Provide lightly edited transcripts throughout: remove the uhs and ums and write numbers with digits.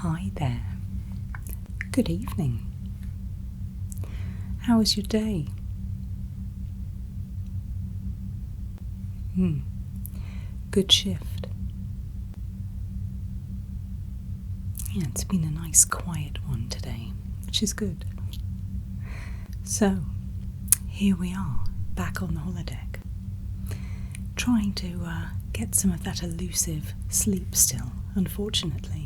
Hi there. Good evening. How was your day? Good shift. Yeah, it's been a nice quiet one today, which is good. So, here we are, back on the holodeck, trying to get some of that elusive sleep still, unfortunately.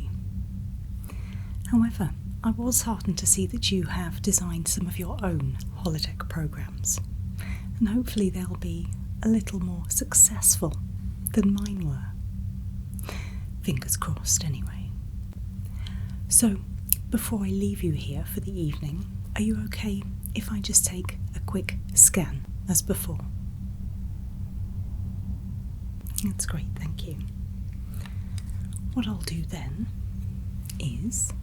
However, I was heartened to see that you have designed some of your own holodeck programs, and hopefully they'll be a little more successful than mine were. Fingers crossed, anyway. So, before I leave you here for the evening, are you okay if I just take a quick scan as before? That's great, thank you. What I'll do then is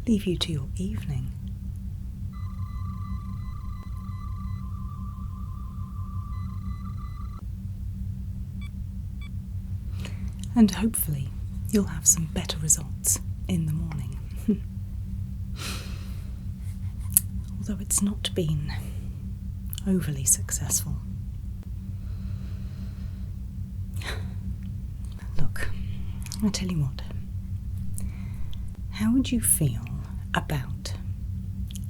leave you to your evening. And hopefully you'll have some better results in the morning. Although it's not been overly successful. Look, I'll tell you what. How would you feel about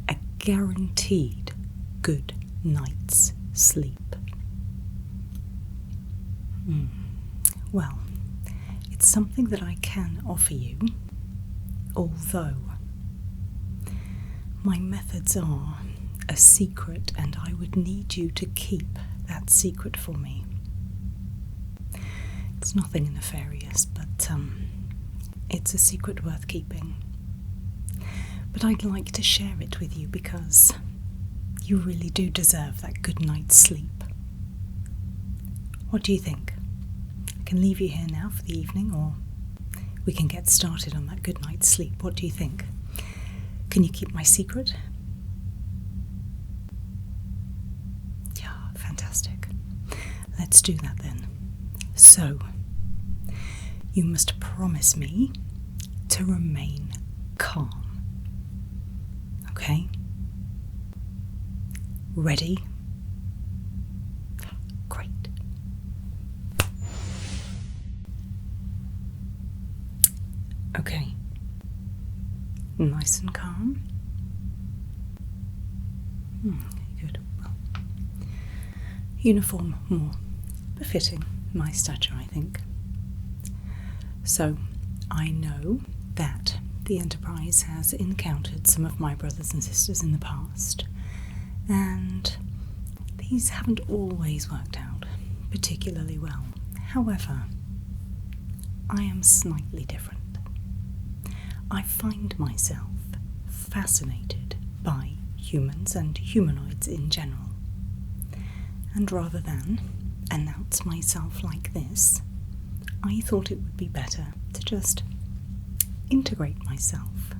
a guaranteed good night's sleep? Well, it's something that I can offer you, although my methods are a secret and I would need you to keep that secret for me. It's nothing nefarious, but it's a secret worth keeping. But I'd like to share it with you because you really do deserve that good night's sleep. What do you think? I can leave you here now for the evening, or we can get started on that good night's sleep. What do you think? Can you keep my secret? Yeah, fantastic. Let's do that then. So, you must promise me to remain calm. Okay? Ready? Great. Okay. Nice and calm. Good. Well, uniform more befitting my stature, I think. So, I know that the Enterprise has encountered some of my brothers and sisters in the past, and these haven't always worked out particularly well. However, I am slightly different. I find myself fascinated by humans and humanoids in general, and rather than announce myself like this, I thought it would be better to just integrate myself.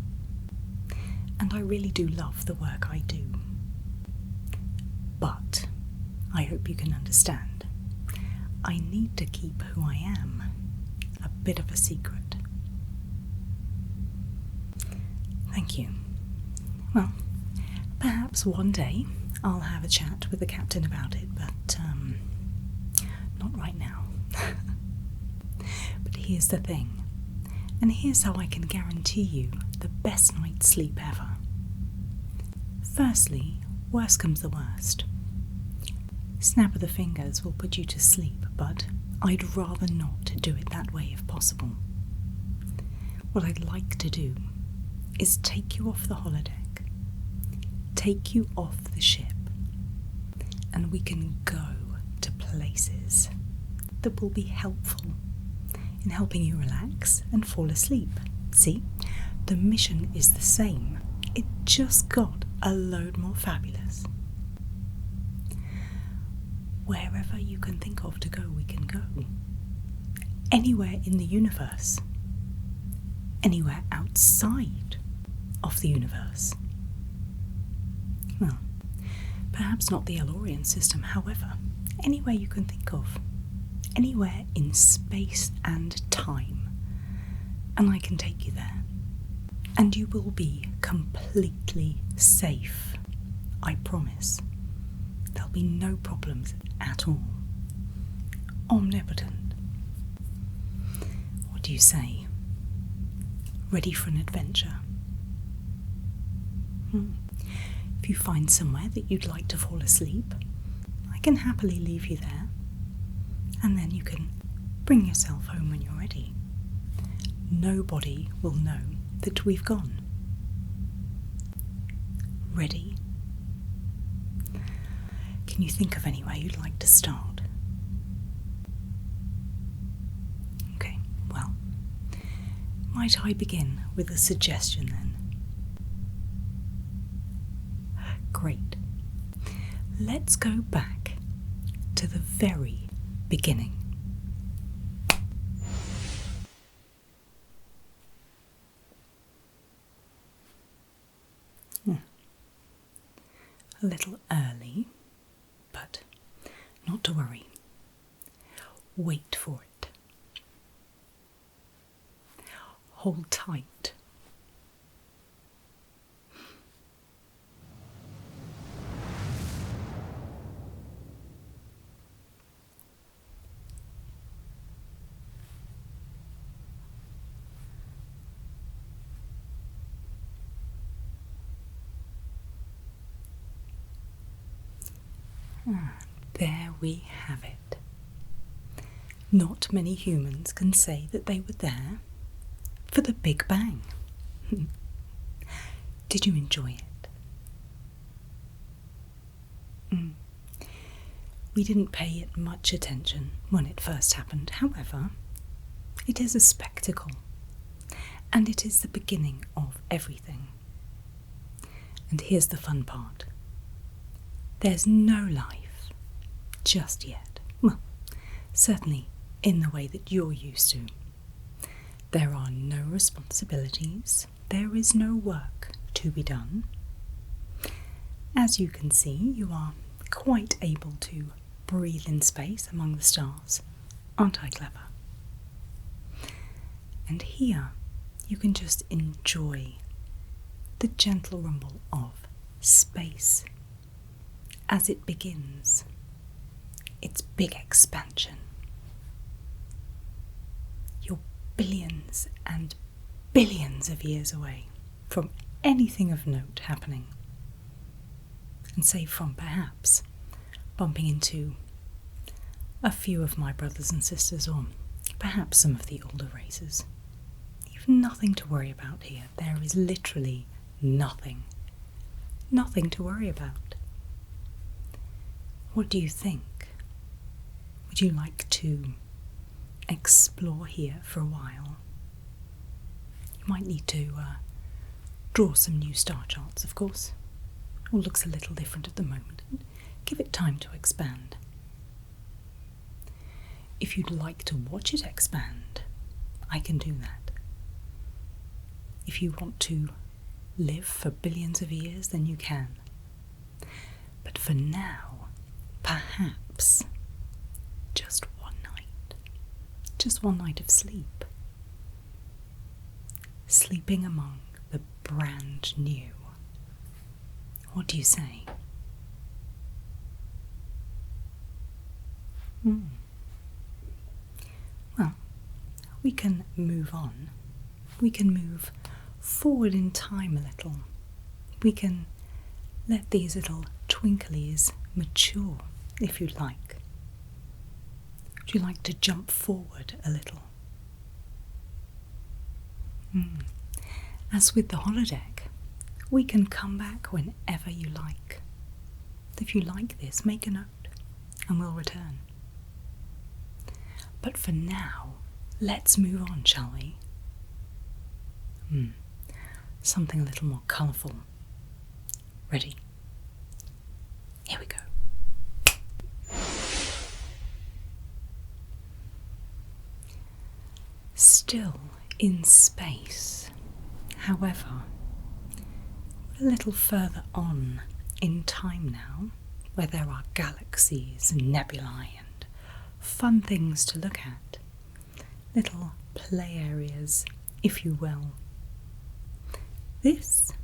And I really do love the work I do. But I hope you can understand, I need to keep who I am a bit of a secret. Thank you. Well, perhaps one day I'll have a chat with the captain about it, but not right now. But here's the thing, and here's how I can guarantee you the best night's sleep ever. Firstly, worst comes the worst. Snap of the fingers will put you to sleep, but I'd rather not do it that way if possible. What I'd like to do is take you off the holodeck, take you off the ship, and we can go to places that will be helpful in helping you relax and fall asleep. See, the mission is the same, it just got a load more fabulous. Wherever you can think of to go, we can go. anywhere in the universe, anywhere outside of the universe. Well, perhaps not the Elorian system, however, anywhere you can think of, anywhere in space and time, and I can take you there. And you will be completely safe, I promise. There'll be no problems at all. Omnipotent. What do you say? Ready for an adventure? If you find somewhere that you'd like to fall asleep, I can happily leave you there, and then you can bring yourself home when you're ready. Nobody will know that we've gone. Ready? Can you think of anywhere you'd like to start? Okay, well, might I begin with a suggestion then? Great. Let's go back to the very beginning. A little early, but not to worry. Wait for it. Hold tight. There we have it. Not many humans can say that they were there for the Big Bang. Did you enjoy it? We didn't pay it much attention when it first happened. However, it is a spectacle, and it is the beginning of everything. And here's the fun part. There's no life just yet. Well, certainly in the way that you're used to. There are no responsibilities. There is no work to be done. As you can see, you are quite able to breathe in space among the stars. Aren't I clever? And here you can just enjoy the gentle rumble of space as it begins its big expansion. You're billions and billions of years away from anything of note happening, and save from perhaps bumping into a few of my brothers and sisters, or perhaps some of the older races. You've nothing to worry about here. There is literally nothing to worry about. What do you think? Would you like to explore here for a while? You might need to draw some new star charts, of course. All looks a little different at the moment. Give it time to expand. If you'd like to watch it expand, I can do that. If you want to live for billions of years, then you can. But for now, perhaps just one night of sleep. Sleeping among the brand new. What do you say? Well, we can move on. We can move forward in time a little. We can let these little twinklies mature, if you'd like. Would you like to jump forward a little? As with the holodeck, we can come back whenever you like. If you like this, make a note and we'll return. But for now, let's move on, shall we? Something a little more colourful. Ready? Here we go. still in space. However, we're a little further on in time now, where there are galaxies and nebulae and fun things to look at. Little play areas, if you will. This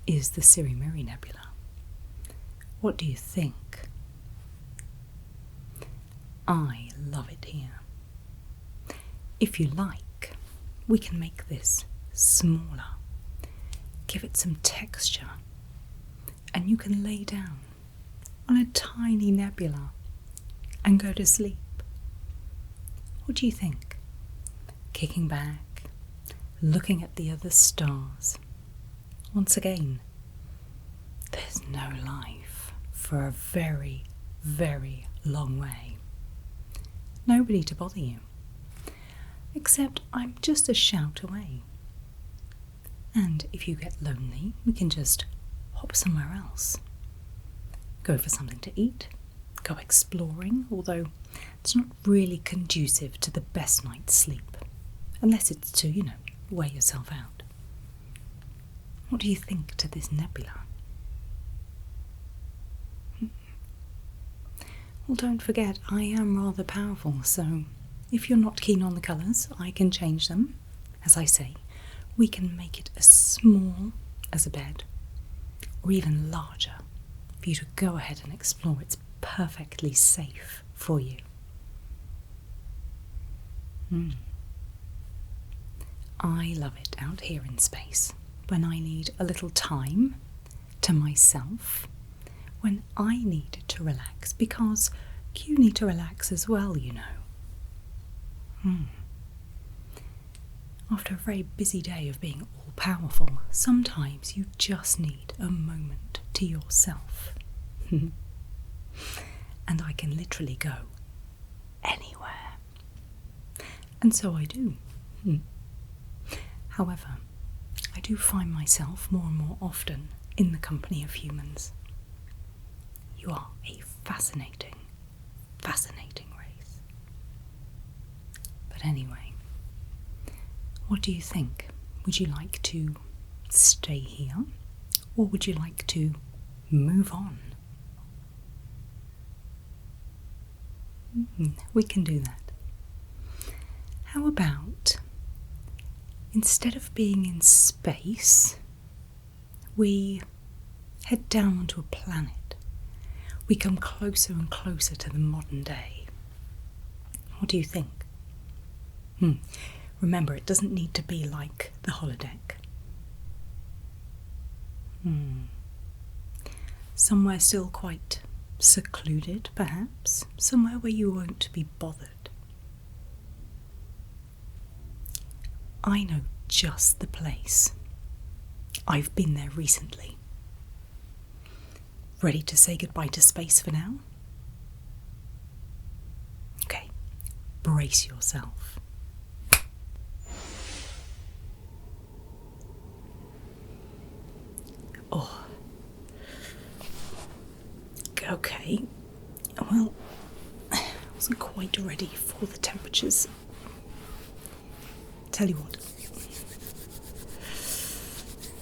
is the Sirimiri Nebula. What do you think? I love it here. If you like, we can make this smaller, give it some texture, and you can lay down on a tiny nebula and go to sleep. What do you think? Kicking back, looking at the other stars. Once again, there's no life for a very, very long way. Nobody to bother you, except I'm just a shout away. And if you get lonely, we can just hop somewhere else. Go for something to eat, go exploring, although it's not really conducive to the best night's sleep, unless it's to, wear yourself out. What do you think to this nebula? Well, don't forget, I am rather powerful, so if you're not keen on the colours, I can change them. As I say, we can make it as small as a bed, or even larger, for you to go ahead and explore. It's perfectly safe for you. I love it out here in space, when I need a little time to myself, when I need to relax, because you need to relax as well, After a very busy day of being all-powerful, sometimes you just need a moment to yourself. And I can literally go anywhere. And so I do. However, I do find myself more and more often in the company of humans. You are a fascinating, fascinating race. But anyway, what do you think? Would you like to stay here, or would you like to move on? We can do that. How about, instead of being in space, we head down onto a planet? We come closer and closer to the modern day. What do you think? Remember, it doesn't need to be like the holodeck. Somewhere still quite secluded, perhaps. Somewhere where you won't be bothered. I know just the place. I've been there recently. Ready to say goodbye to space for now? Okay, brace yourself. Oh. Okay. Well, I wasn't quite ready for the temperatures. Tell you what.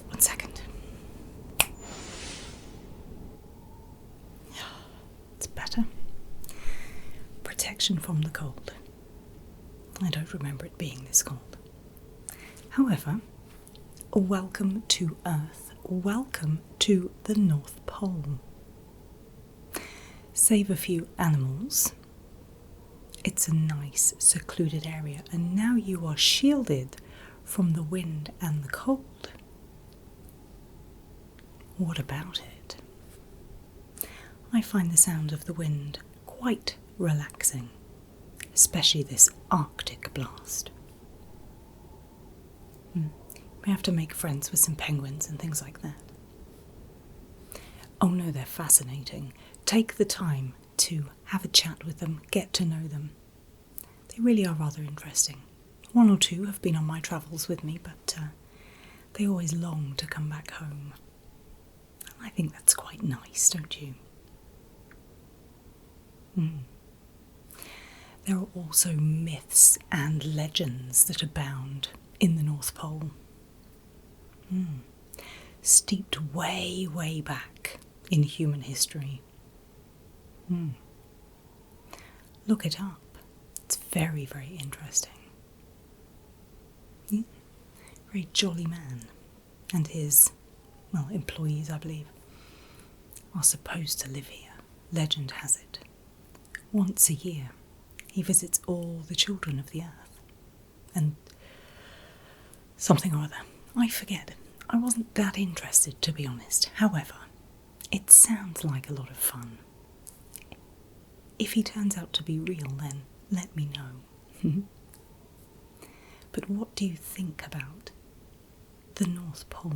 One second. It's better. Protection from the cold. I don't remember it being this cold. However, welcome to Earth. Welcome to the North Pole. Save a few animals. It's a nice, secluded area, and now you are shielded from the wind and the cold. What about it? I find the sound of the wind quite relaxing, especially this Arctic blast. We have to make friends with some penguins and things like that. Oh no, they're fascinating. Take the time to have a chat with them, get to know them. They really are rather interesting. One or two have been on my travels with me, but they always long to come back home. I think that's quite nice, don't you? There are also myths and legends that abound in the North Pole. Steeped way, way back in human history. Look it up. It's very, very interesting. Yeah. Very jolly man. And his, employees, I believe, are supposed to live here. Legend has it. Once a year, he visits all the children of the earth. And something or other. I forget. I wasn't that interested, to be honest. However, it sounds like a lot of fun. If he turns out to be real, then let me know. But what do you think about the North Pole?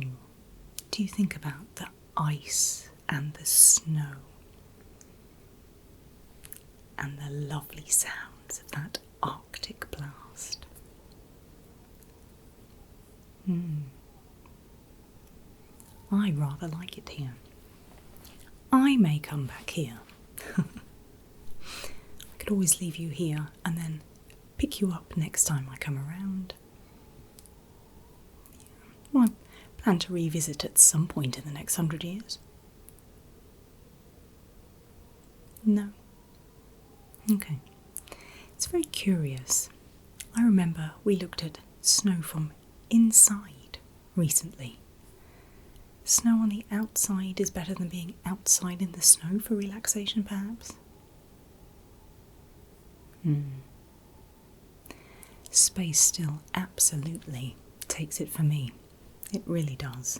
Do you think about the ice and the snow and the lovely sounds of that Arctic blast? I rather like it here. I may come back here. I could always leave you here and then pick you up next time I come around. Well, I plan to revisit at some point in the next 100 years. No. Okay. It's very curious. I remember we looked at snow from inside recently. Snow on the outside is better than being outside in the snow for relaxation, perhaps? Space still absolutely takes it for me. It really does.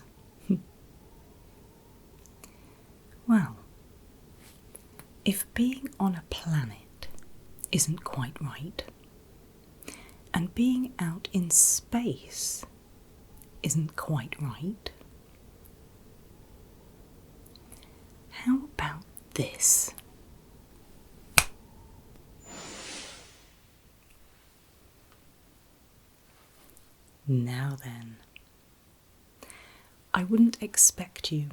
Well, if being on a planet isn't quite right, and being out in space isn't quite right, how about this? Now then, I wouldn't expect you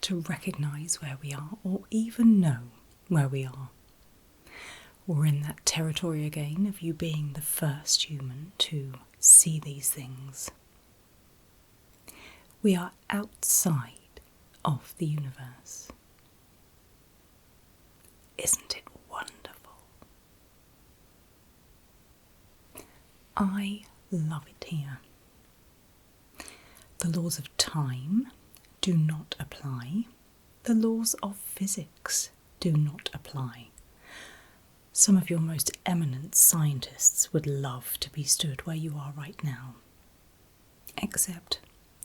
to recognise where we are or even know where we are. We're in that territory again of you being the first human to see these things. We are outside of the universe. Isn't it wonderful? I love it here. The laws of time do not apply. The laws of physics do not apply. Some of your most eminent scientists would love to be stood where you are right now. Except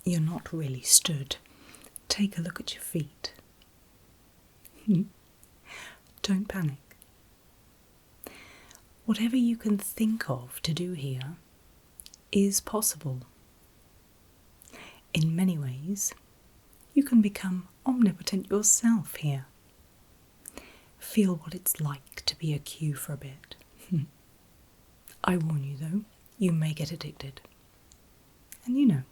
you're not really stood. Take a look at your feet. Don't panic. Whatever you can think of to do here is possible. In many ways, you can become omnipotent yourself here. Feel what it's like to be a Q for a bit. I warn you though, you may get addicted. And you know,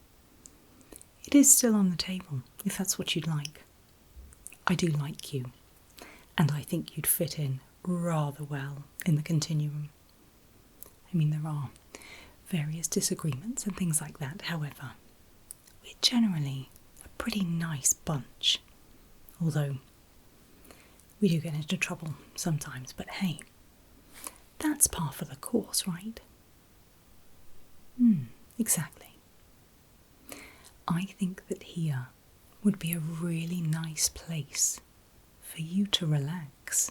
it is still on the table, if that's what you'd like. I do like you, and I think you'd fit in rather well in the continuum. I mean, there are various disagreements and things like that, however, we're generally a pretty nice bunch. Although, we do get into trouble sometimes, but hey, that's par for the course, right? Exactly. I think that here would be a really nice place for you to relax.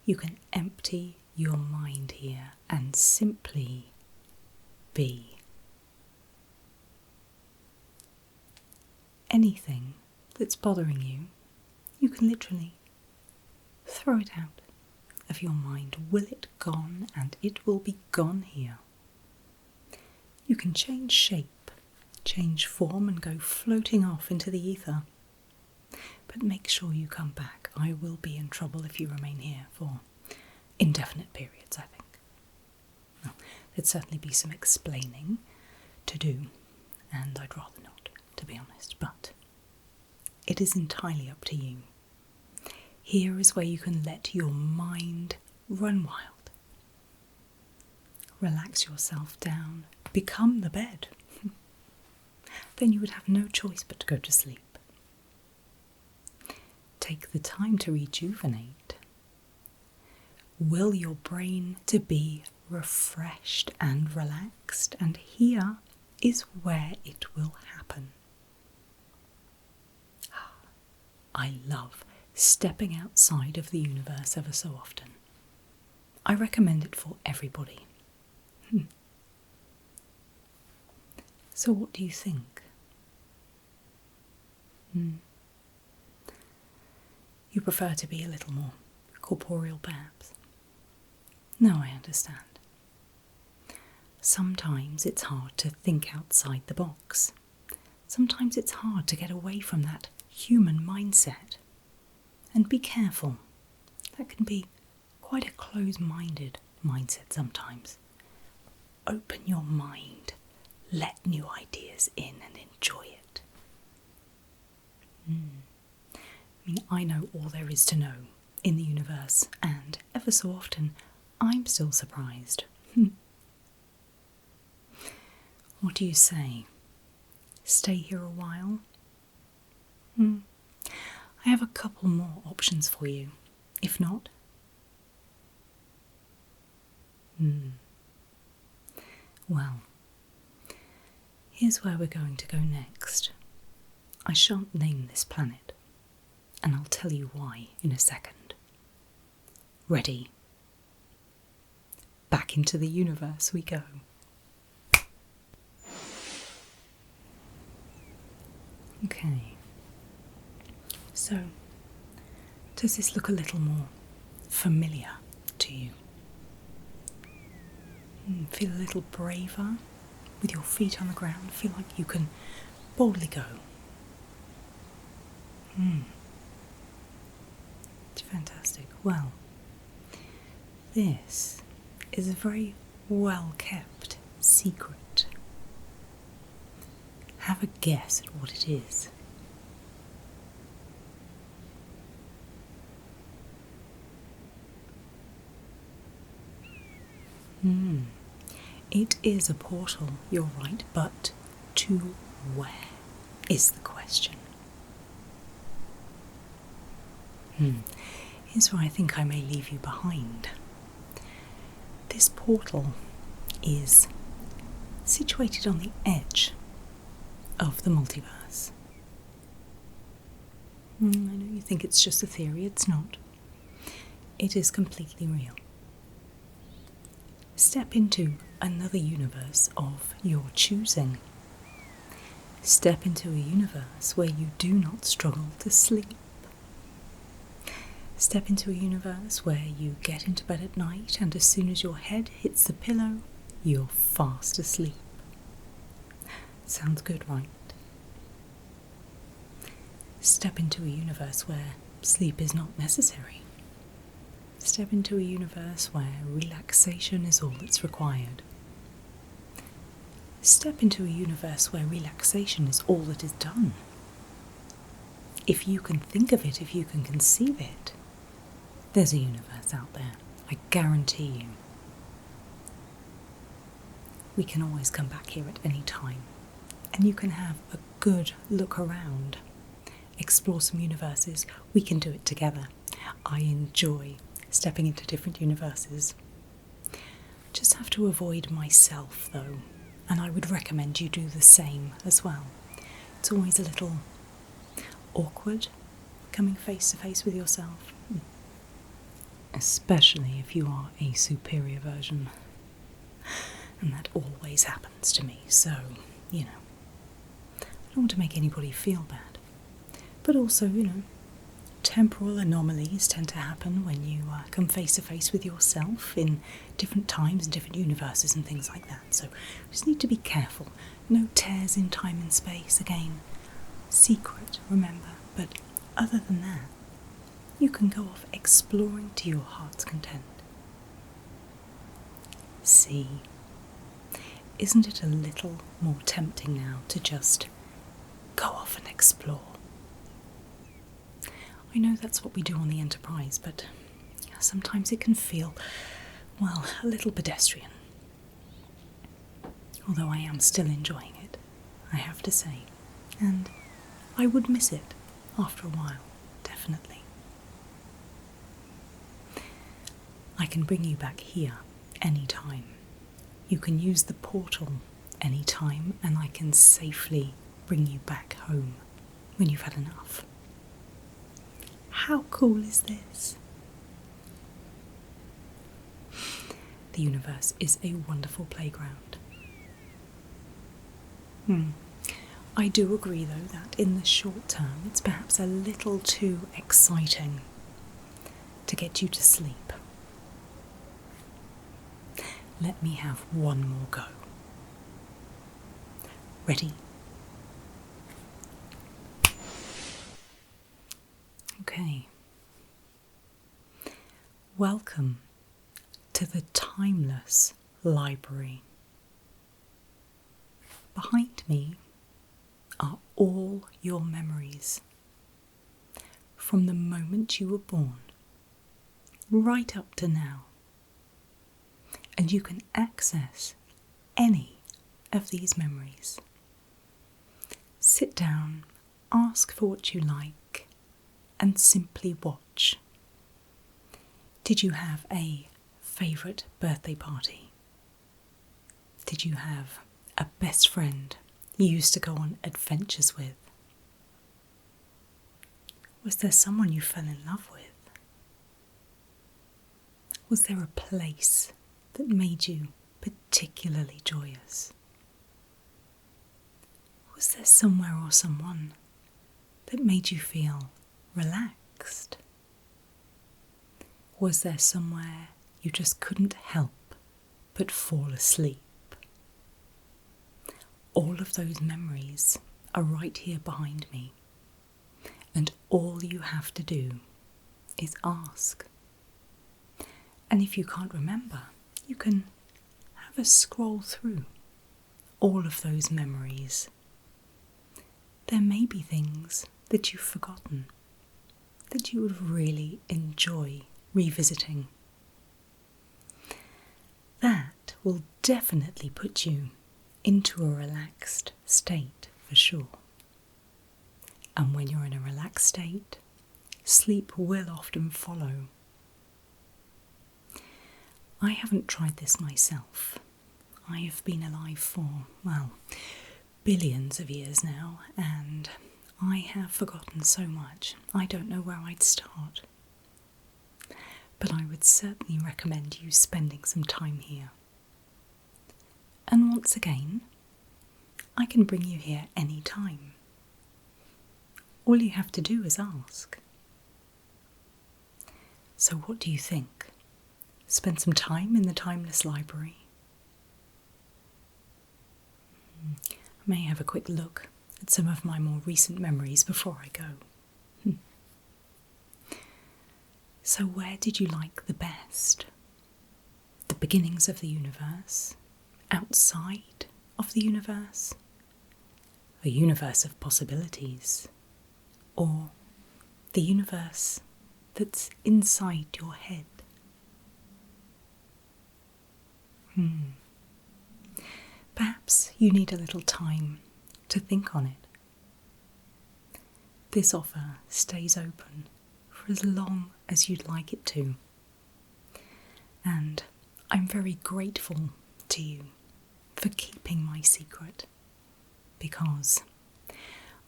You can empty your mind here and simply be. Anything that's bothering you, you can literally throw it out of your mind. Will it gone, and it will be gone here. You can change shape, change form, and go floating off into the ether. But make sure you come back. I will be in trouble if you remain here for indefinite periods, I think. Well, there'd certainly be some explaining to do, and I'd rather not, to be honest, but it is entirely up to you. Here is where you can let your mind run wild. Relax yourself down, become the bed. Then you would have no choice but to go to sleep. Take the time to rejuvenate. Will your brain to be refreshed and relaxed, and here is where it will happen. I love stepping outside of the universe ever so often. I recommend it for everybody. So what do you think? You prefer to be a little more corporeal, perhaps? No, I understand. Sometimes it's hard to think outside the box. Sometimes it's hard to get away from that human mindset. And be careful. That can be quite a close-minded mindset sometimes. Open your mind. Let new ideas in and enjoy it. I know all there is to know in the universe, and ever so often I'm still surprised. What do you say? Stay here a while? I have a couple more options for you. If not, well, here's where we're going to go next. I shan't name this planet, and I'll tell you why in a second. Ready? Back into the universe we go. Okay. So, does this look a little more familiar to you? Feel a little braver with your feet on the ground? Feel like you can boldly go? Fantastic. Well, this is a very well-kept secret. Have a guess at what it is. It is a portal, you're right, but to where is the question. Here's where I think I may leave you behind. This portal is situated on the edge of the multiverse. I know you think it's just a theory, it's not. It is completely real. Step into another universe of your choosing. Step into a universe where you do not struggle to sleep. Step into a universe where you get into bed at night and as soon as your head hits the pillow, you're fast asleep. Sounds good, right? Step into a universe where sleep is not necessary. Step into a universe where relaxation is all that's required. Step into a universe where relaxation is all that is done. If you can think of it, if you can conceive it, there's a universe out there, I guarantee you. We can always come back here at any time, and you can have a good look around, explore some universes. We can do it together. I enjoy stepping into different universes. Just have to avoid myself though, and I would recommend you do the same as well. It's always a little awkward coming face to face with yourself, especially if you are a superior version, and that always happens to me, so, I don't want to make anybody feel bad, but also, temporal anomalies tend to happen when you come face to face with yourself in different times and different universes and things like that. So you just need to be careful. No tears in time and space. Again, secret, remember. But other than that, you can go off exploring to your heart's content. See, isn't it a little more tempting now to just go off and explore? I know that's what we do on the Enterprise, but sometimes it can feel, well, a little pedestrian. Although I am still enjoying it, I have to say, and I would miss it after a while, definitely. I can bring you back here anytime. You can use the portal anytime, and I can safely bring you back home when you've had enough. How cool is this? The universe is a wonderful playground. I do agree, though, that in the short term it's perhaps a little too exciting to get you to sleep. Let me have one more go. Ready? Okay. Welcome to the Timeless Library. Behind me are all your memories, from the moment you were born, right up to now. And you can access any of these memories. Sit down, ask for what you like, and simply watch. Did you have a favourite birthday party? Did you have a best friend you used to go on adventures with? Was there someone you fell in love with? Was there a place that made you particularly joyous? Was there somewhere or someone that made you feel relaxed? Was there somewhere you just couldn't help but fall asleep? All of those memories are right here behind me, and all you have to do is ask. And if you can't remember, you can have a scroll through all of those memories. There may be things that you've forgotten that you would really enjoy revisiting. That will definitely put you into a relaxed state for sure. And when you're in a relaxed state, sleep will often follow. I haven't tried this myself. I have been alive for, well, billions of years now, and I have forgotten so much. I don't know where I'd start. But I would certainly recommend you spending some time here. And once again, I can bring you here any time. All you have to do is ask. So what do you think? Spend some time in the Timeless Library? I may have a quick look at some of my more recent memories before I go. So where did you like the best? The beginnings of the universe? Outside of the universe? A universe of possibilities? Or the universe that's inside your head? Perhaps you need a little time to think on it. This offer stays open for as long as you'd like it to. And I'm very grateful to you for keeping my secret, because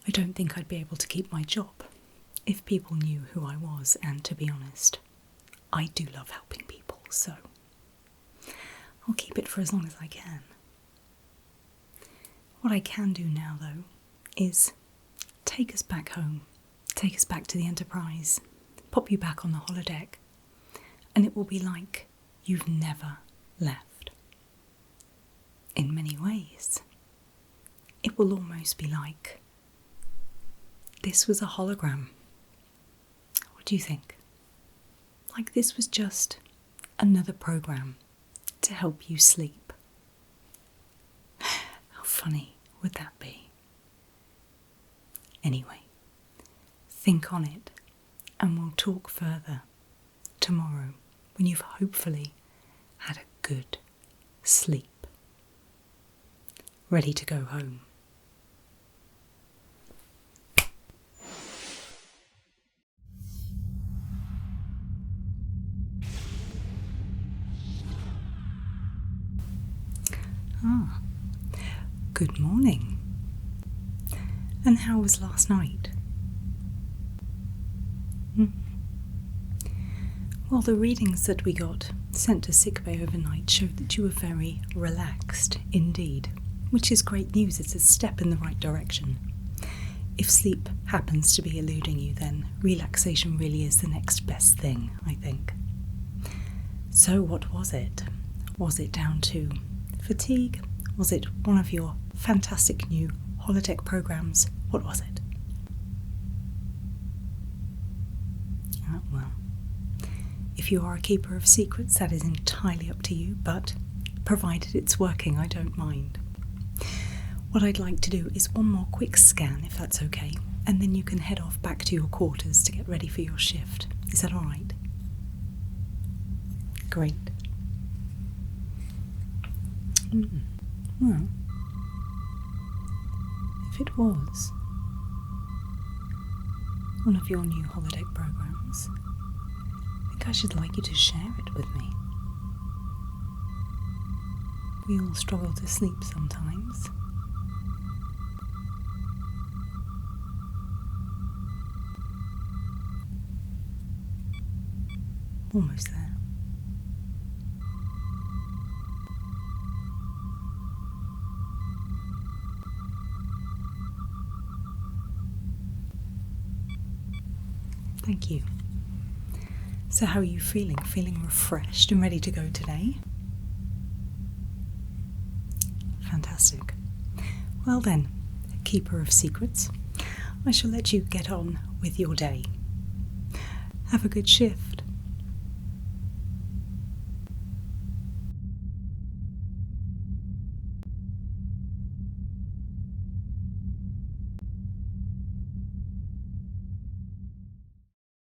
I don't think I'd be able to keep my job if people knew who I was, and to be honest, I do love helping people, so I'll keep it for as long as I can. What I can do now, though, is take us back home, take us back to the Enterprise, pop you back on the holodeck, and it will be like you've never left. In many ways, it will almost be like this was a hologram. What do you think? Like this was just another program to help you sleep. How funny would that be? Anyway, think on it, and we'll talk further tomorrow. when you've hopefully had a good sleep, ready to go home. Good morning. And how was last night? Well, the readings that we got sent to sickbay overnight showed that you were very relaxed indeed, which is great news. It's a step in the right direction. If sleep happens to be eluding you, then relaxation really is the next best thing, I think. So what was it? Was it down to fatigue? Was it one of your fantastic new Holodeck programs? What was it? Well, if you are a keeper of secrets, that is entirely up to you, but provided it's working, I don't mind. What I'd like to do is one more quick scan, if that's okay, and then you can head off back to your quarters to get ready for your shift. Is that all right? Great. Well, if it was one of your new holodeck programs, I think I should like you to share it with me. We all struggle to sleep sometimes. Almost there. Thank you. So how are you feeling? Feeling refreshed and ready to go today? Fantastic. Well then, keeper of secrets, I shall let you get on with your day. Have a good shift.